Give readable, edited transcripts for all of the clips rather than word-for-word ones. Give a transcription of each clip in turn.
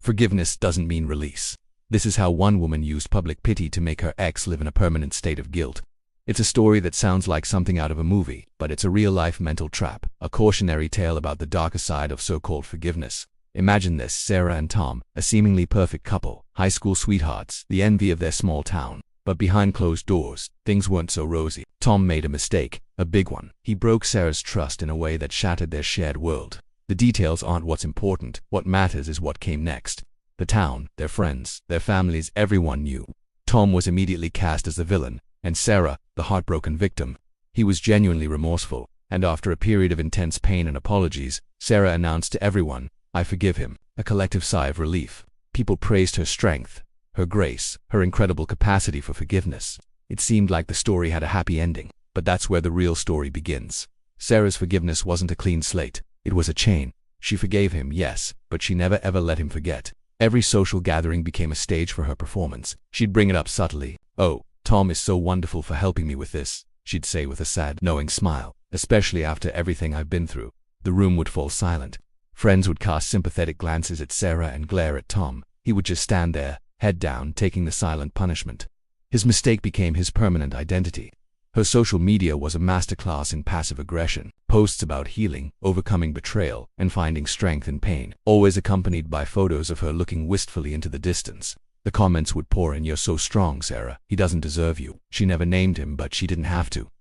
Forgiveness doesn't mean release. This is how one woman used public pity to make her ex live in a permanent state of guilt. It's a story that sounds like something out of a movie, but it's a real-life mental trap, a cautionary tale about the darker side of so-called forgiveness. Imagine this: Sarah and Tom, a seemingly perfect couple, high school sweethearts, the envy of their small town. But behind closed doors, things weren't so rosy. Tom made a mistake, a big one. He broke Sarah's trust in a way that shattered their shared world. The details aren't what's important. What matters is what came next. The town, their friends, their families, everyone knew. Tom was immediately cast as the villain, and Sarah, the heartbroken victim. He was genuinely remorseful, and after a period of intense pain and apologies, Sarah announced to everyone, "I forgive him." A collective sigh of relief. People praised her strength, her grace, her incredible capacity for forgiveness. It seemed like the story had a happy ending, but that's where the real story begins. Sarah's forgiveness wasn't a clean slate. It was a chain. She forgave him, yes, but she never ever let him forget. Every social gathering became a stage for her performance. She'd bring it up subtly. "Oh, Tom is so wonderful for helping me with this," she'd say with a sad, knowing smile. "Especially after everything I've been through." The room would fall silent. Friends would cast sympathetic glances at Sarah and glare at Tom. He would just stand there, head down, taking the silent punishment. His mistake became his permanent identity. Her social media was a masterclass in passive aggression. Posts about healing, overcoming betrayal, and finding strength in pain, always accompanied by photos of her looking wistfully into the distance. The comments would pour in, "You're so strong, Sarah. He doesn't deserve you." She never named him, but she didn't have to.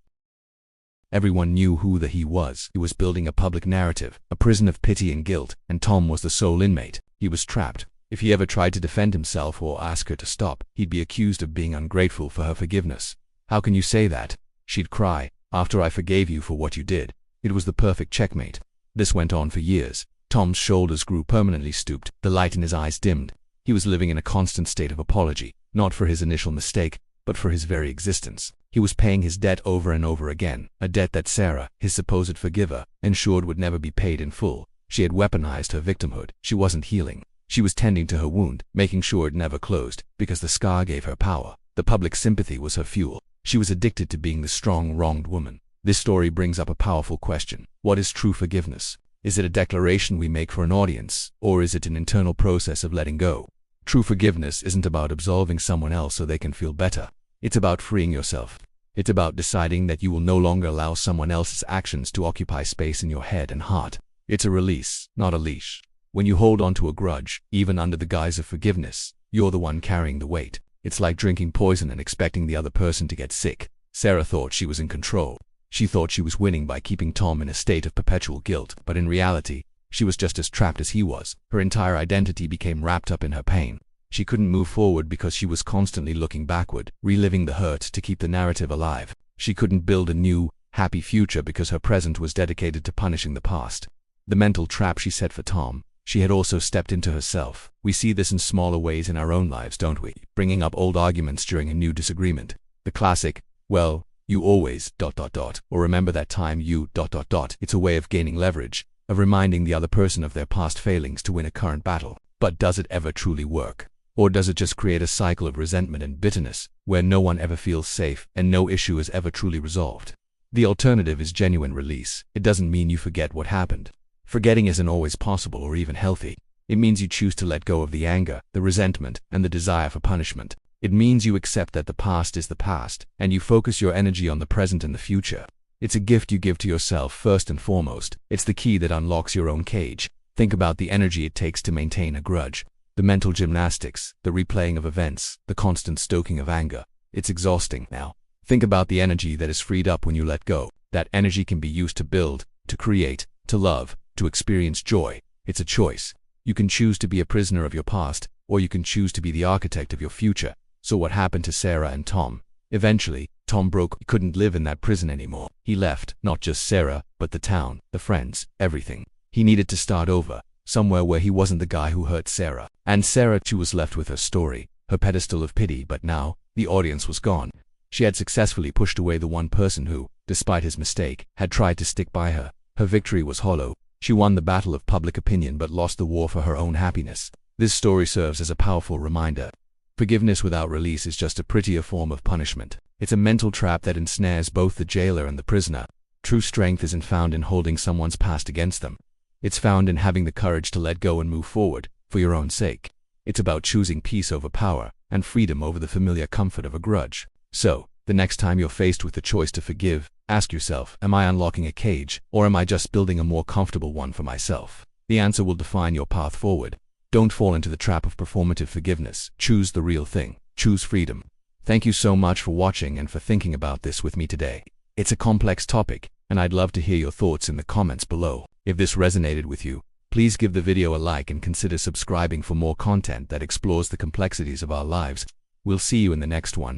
Everyone knew who he was. He was building a public narrative, a prison of pity and guilt, and Tom was the sole inmate. He was trapped. If he ever tried to defend himself or ask her to stop, he'd be accused of being ungrateful for her forgiveness. "How can you say that?" she'd cry. "After I forgave you for what you did." It was the perfect checkmate. This went on for years. Tom's shoulders grew permanently stooped, the light in his eyes dimmed. He was living in a constant state of apology, not for his initial mistake, but for his very existence. He was paying his debt over and over again, a debt that Sarah, his supposed forgiver, ensured would never be paid in full. She had weaponized her victimhood. She wasn't healing. She was tending to her wound, making sure it never closed, because the scar gave her power. The public sympathy was her fuel. She was addicted to being the strong, wronged woman. This story brings up a powerful question. What is true forgiveness? Is it a declaration we make for an audience, or is it an internal process of letting go? True forgiveness isn't about absolving someone else so they can feel better. It's about freeing yourself. It's about deciding that you will no longer allow someone else's actions to occupy space in your head and heart. It's a release, not a leash. When you hold on to a grudge, even under the guise of forgiveness, you're the one carrying the weight. It's like drinking poison and expecting the other person to get sick. Sarah thought she was in control. She thought she was winning by keeping Tom in a state of perpetual guilt, but in reality, she was just as trapped as he was. Her entire identity became wrapped up in her pain. She couldn't move forward because she was constantly looking backward, reliving the hurt to keep the narrative alive. She couldn't build a new, happy future because her present was dedicated to punishing the past. The mental trap she set for Tom, she had also stepped into herself. We see this in smaller ways in our own lives, don't we? Bringing up old arguments during a new disagreement. The classic, "Well, you always ... or remember that time you ... It's a way of gaining leverage, of reminding the other person of their past failings to win a current battle. But does it ever truly work? Or does it just create a cycle of resentment and bitterness, where no one ever feels safe and no issue is ever truly resolved? The alternative is genuine release. It doesn't mean you forget what happened. Forgetting isn't always possible or even healthy. It means you choose to let go of the anger, the resentment, and the desire for punishment. It means you accept that the past is the past, and you focus your energy on the present and the future. It's a gift you give to yourself first and foremost. It's the key that unlocks your own cage. Think about the energy it takes to maintain a grudge. The mental gymnastics, the replaying of events, the constant stoking of anger. It's exhausting. Now, think about the energy that is freed up when you let go. That energy can be used to build, to create, to love, to experience joy. It's a choice. You can choose to be a prisoner of your past, or you can choose to be the architect of your future. So what happened to Sarah and Tom? Eventually, Tom broke. He couldn't live in that prison anymore. He left, not just Sarah, but the town, the friends, everything. He needed to start over, somewhere where he wasn't the guy who hurt Sarah. And Sarah too was left with her story, her pedestal of pity, but now, the audience was gone. She had successfully pushed away the one person who, despite his mistake, had tried to stick by her. Her victory was hollow. She won the battle of public opinion but lost the war for her own happiness. This story serves as a powerful reminder. Forgiveness without release is just a prettier form of punishment. It's a mental trap that ensnares both the jailer and the prisoner. True strength isn't found in holding someone's past against them. It's found in having the courage to let go and move forward, for your own sake. It's about choosing peace over power and freedom over the familiar comfort of a grudge. So, the next time you're faced with the choice to forgive, ask yourself, am I unlocking a cage, or am I just building a more comfortable one for myself? The answer will define your path forward. Don't fall into the trap of performative forgiveness. Choose the real thing. Choose freedom. Thank you so much for watching and for thinking about this with me today. It's a complex topic, and I'd love to hear your thoughts in the comments below. If this resonated with you, please give the video a like and consider subscribing for more content that explores the complexities of our lives. We'll see you in the next one.